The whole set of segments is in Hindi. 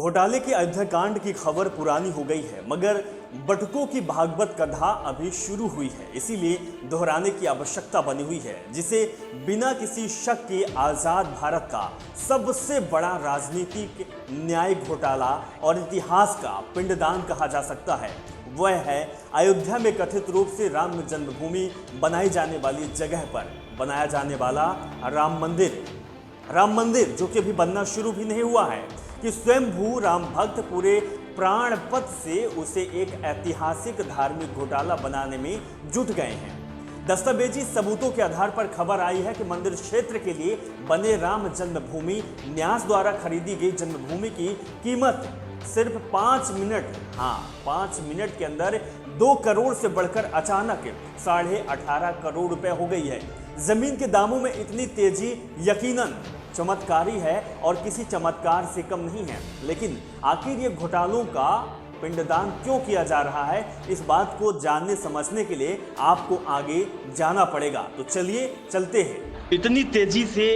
घोटाले की अयोध्या कांड की खबर पुरानी हो गई है, मगर बटुकों की भागवत कथा अभी शुरू हुई है। इसीलिए दोहराने की आवश्यकता बनी हुई है, जिसे बिना किसी शक के आजाद भारत का सबसे बड़ा राजनीतिक न्याय घोटाला और इतिहास का पिंडदान कहा जा सकता है। वह है अयोध्या में कथित रूप से राम जन्मभूमि बनाई जाने वाली जगह पर बनाया जाने वाला राम मंदिर जो कि अभी बनना शुरू भी नहीं हुआ है कि स्वयंभू राम भक्त पूरे प्राणपत से उसे एक ऐतिहासिक धार्मिक घोटाला बनाने में जुट गए हैं। दस्तावेजी सबूतों के आधार पर खबर आई है कि मंदिर क्षेत्र के लिए बने राम जन्मभूमि न्यास द्वारा खरीदी गई जन्मभूमि की कीमत सिर्फ 5 मिनट के अंदर 2 करोड़ से बढ़कर अचानक 18.5 करोड़ रुपए हो गई है। जमीन के दामों में इतनी तेजी यकीनन चमत्कारी है और किसी चमत्कार से कम नहीं है। लेकिन आखिर ये घोटालों का पिंडदान क्यों किया जा रहा है, इस बात को जानने समझने के लिए आपको आगे जाना पड़ेगा। तो चलिए चलते हैं। इतनी तेजी से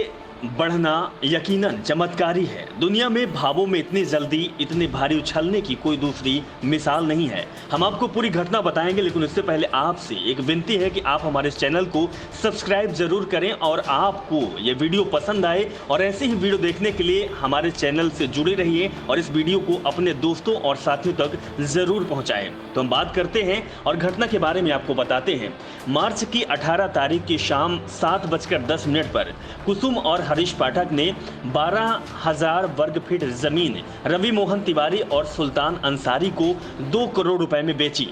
बढ़ना यकीनन चमत्कारी है। दुनिया में भावों में इतनी जल्दी इतने भारी उछलने की कोई दूसरी मिसाल नहीं है। हम आपको पूरी घटना बताएंगे, लेकिन उससे पहले आपसे एक विनती है कि आप हमारे चैनल को सब्सक्राइब जरूर करें और आपको ये वीडियो पसंद आए और ऐसे ही वीडियो देखने के लिए हमारे चैनल से जुड़े रहिए और इस वीडियो को अपने दोस्तों और साथियों तक जरूर पहुंचाएं। तो हम बात करते हैं और घटना के बारे में आपको बताते हैं। मार्च की 18 तारीख की शाम 7:10 पर कुसुम और हरीश पाठक ने 12,000 वर्ग फीट जमीन रवि मोहन तिवारी और सुल्तान अंसारी को 2 करोड़ रुपए में बेची।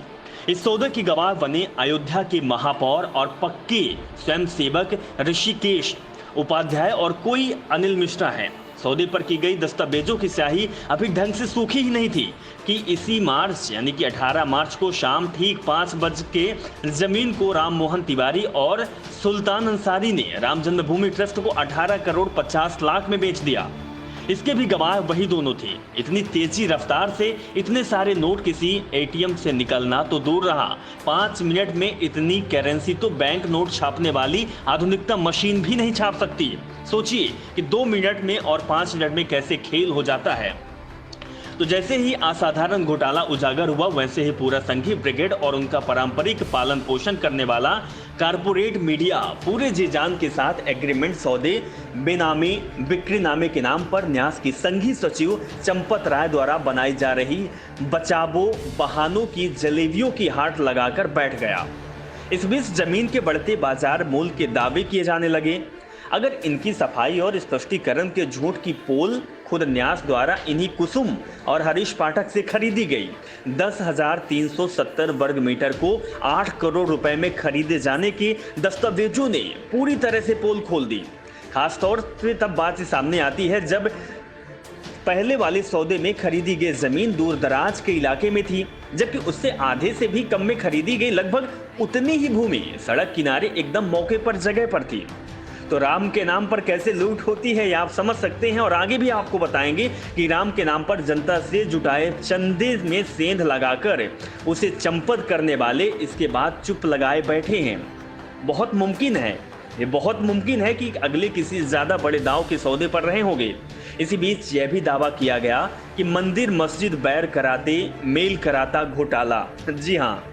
इस सौदे की गवाह बने अयोध्या के महापौर और पक्के स्वयंसेवक ऋषिकेश उपाध्याय और कोई अनिल मिश्रा हैं। सौदे पर की गई दस्तावेजों की स्याही अभी ढंग से सूखी ही नहीं थी कि इसी मार्च यानी कि 18 मार्च को शाम ठीक 5 बजे के जमीन को राम मोहन तिवारी और सुल्तान अंसारी ने राम जन्मभूमि ट्रस्ट को 18 करोड़ 50 लाख में बेच दिया। इसके भी गवाह वही दोनों थे। इतनी तेजी रफ्तार से इतने सारे नोट किसी एटीएम से निकलना तो दूर रहा, 5 मिनट में इतनी करेंसी तो बैंक नोट छापने वाली आधुनिकतम मशीन भी नहीं छाप सकती। सोचिए कि 2 मिनट में और 5 मिनट में कैसे खेल हो जाता है। तो जैसे ही असाधारण घोटाला उजागर हुआ, वैसे ही पूरा संघी ब्रिगेड और उनका पारंपरिक पालन पोषण करने वाला कारपोरेट मीडिया पूरे जी जान के साथ एग्रीमेंट सौदे बेनामी बिक्रीनामे के नाम पर न्यास की संघी सचिव चंपत राय द्वारा बनाई जा रही बचावो बहानों की जलेबियों की हाट लगाकर बैठ गया। इस बीच जमीन के बढ़ते बाजार मूल्य के दावे किए जाने लगे। अगर इनकी सफाई और स्पष्टीकरण के झूठ की पोल खुद न्यास द्वारा इन्हीं कुसुम और हरीश पाठक से खरीदी गई 10,370 वर्ग मीटर को 8 करोड़ रुपए में खरीदे जाने के दस्तावेजों ने पूरी तरह से पोल खोल दी। खासतौर से तब बात सामने आती है जब पहले वाले सौदे में खरीदी गई जमीन दूर दराज के इलाके में थी, जबकि उससे आधे से भी कम में खरीदी गई लगभग उतनी ही भूमि सड़क किनारे एकदम मौके पर जगह पर थी। तो राम के नाम पर कैसे लूट होती है, ये आप समझ सकते हैं। और आगे भी आपको बताएंगे कि राम के नाम पर जनता से जुटाए चंदे में सेंध लगाकर उसे चंपत करने वाले इसके बाद चुप लगाए बैठे हैं। बहुत मुमकिन है कि अगले किसी ज्यादा बड़े दांव के सौदे पर रहे होंगे। इसी बीच यह भी दावा किया गया कि मंदिर मस्जिद बैर कराते मेल कराता घोटाला। जी हाँ,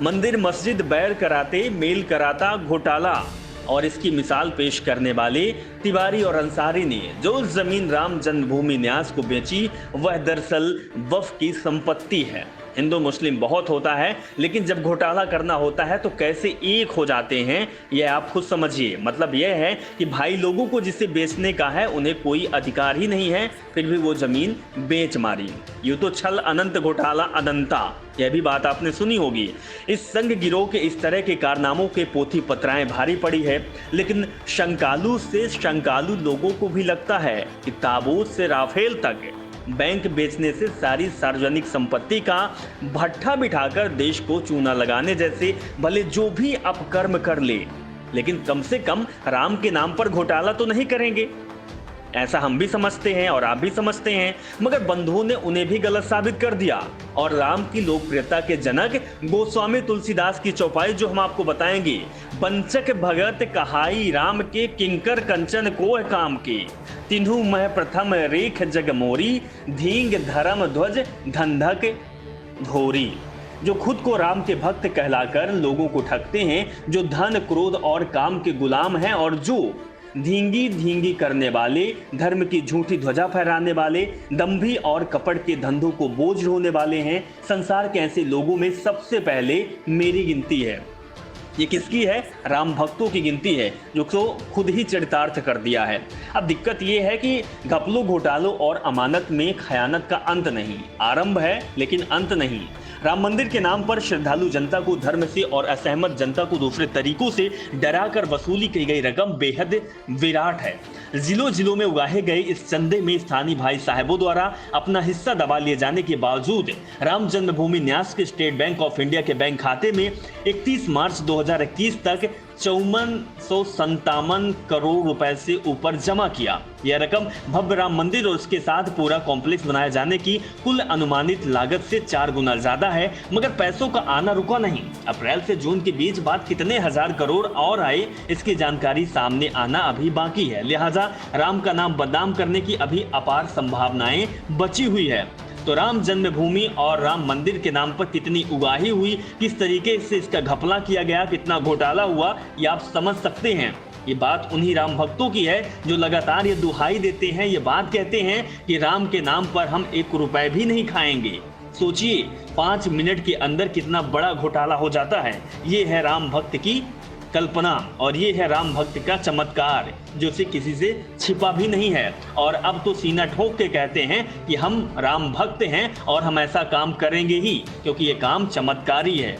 मंदिर मस्जिद बैर कराते मेल कराता घोटाला। और इसकी मिसाल पेश करने वाले तिवारी और अंसारी ने जो जमीन राम जन्मभूमि न्यास को बेची, वह दरअसल वक्फ की संपत्ति है। हिंदू मुस्लिम बहुत होता है, लेकिन जब घोटाला करना होता है तो कैसे एक हो जाते हैं, यह आप खुद समझिए। मतलब यह है कि भाई लोगों को जिसे बेचने का है उन्हें कोई अधिकार ही नहीं है, फिर भी वो जमीन बेच मारी। यूं तो छल अनंत घोटाला अनंता, यह भी बात आपने सुनी होगी। इस संघ गिरोह के इस तरह के कारनामों के पोथी पत्राएं भारी पड़ी है, लेकिन शंकालू से शंकालू लोगों को भी लगता है कि ताबूत से राफेल तक बैंक बेचने से सारी सार्वजनिक संपत्ति का भट्ठा बिठाकर देश को चूना लगाने जैसे भले जो भी अपकर्म कर ले, लेकिन कम से कम राम के नाम पर घोटाला तो नहीं करेंगे। ऐसा हम भी समझते हैं और आप भी समझते हैं, मगर बंधुओं ने उन्हें भी गलत साबित कर दिया और राम की लोकप्रियता के जनक गोस्वामी तुलसीदास की चौपाई जो हम आपको बताएंगे, पंचक भगत कहाई राम के किंकर कंचन को है काम के, तिन्हु मह प्रथम रेख जग मोरी, धींग धर्म ध्वज धंधक धोरी। जो खुद को राम के भक्त कहलाकर लोगों को ठगते हैं, जो धन क्रोध और काम के गुलाम हैं और जो धींगी धींगी करने वाले, धर्म की झूठी ध्वजा फहराने वाले, दंभी और कपट के धंधों को बोझ ढोने वाले हैं, संसार के ऐसे लोगों में सबसे पहले मेरी गिनती है। ये किसकी है? राम भक्तों की गिनती है, जो तो खुद ही चरितार्थ कर दिया है। अब दिक्कत ये है कि घपलों, घोटालों और अमानत में खयानत का अंत नहीं, आरंभ है लेकिन अंत नहीं। राम मंदिर के नाम पर श्रद्धालु जनता को धर्म से और असहमत जनता को दूसरे तरीकों से डराकर वसूली की गई रकम बेहद विराट है। जिलों जिलों में उगाए गए इस चंदे में स्थानीय भाई साहबों द्वारा अपना हिस्सा दबा लिए जाने के बावजूद राम जन्मभूमि न्यास के स्टेट बैंक ऑफ इंडिया के बैंक खाते में 31 मार्च 2021 तक 5457 करोड़ रुपए से ऊपर जमा किया। यह रकम भव्य राम मंदिर और उसके साथ पूरा कॉम्प्लेक्स बनाए जाने की कुल अनुमानित लागत से 4 गुना ज्यादा है, मगर पैसों का आना रुका नहीं। अप्रैल से जून के बीच बाद कितने हजार करोड़ और आए, इसकी जानकारी सामने आना अभी बाकी है। लिहाजा राम का नाम बदनाम करने की अभी अपार संभावनाएं बची हुई है। तो राम जन्मभूमि और राम मंदिर के नाम पर कितनी उगाही हुई, किस तरीके से इसका घपला किया गया, कितना घोटाला हुआ, ये आप समझ सकते हैं। ये बात उन्हीं राम भक्तों की है जो लगातार ये दुहाई देते हैं, ये बात कहते हैं कि राम के नाम पर हम 1 रुपए भी नहीं खाएंगे। सोचिए 5 मिनट के अंदर कितना बड़ा घोटाला हो जाता है। ये है राम भक्त की कल्पना और ये है राम भक्त का चमत्कार, जो से किसी से छिपा भी नहीं है। और अब तो सीना ठोक के कहते हैं कि हम राम भक्त हैं और हम ऐसा काम करेंगे ही, क्योंकि ये काम चमत्कारी है।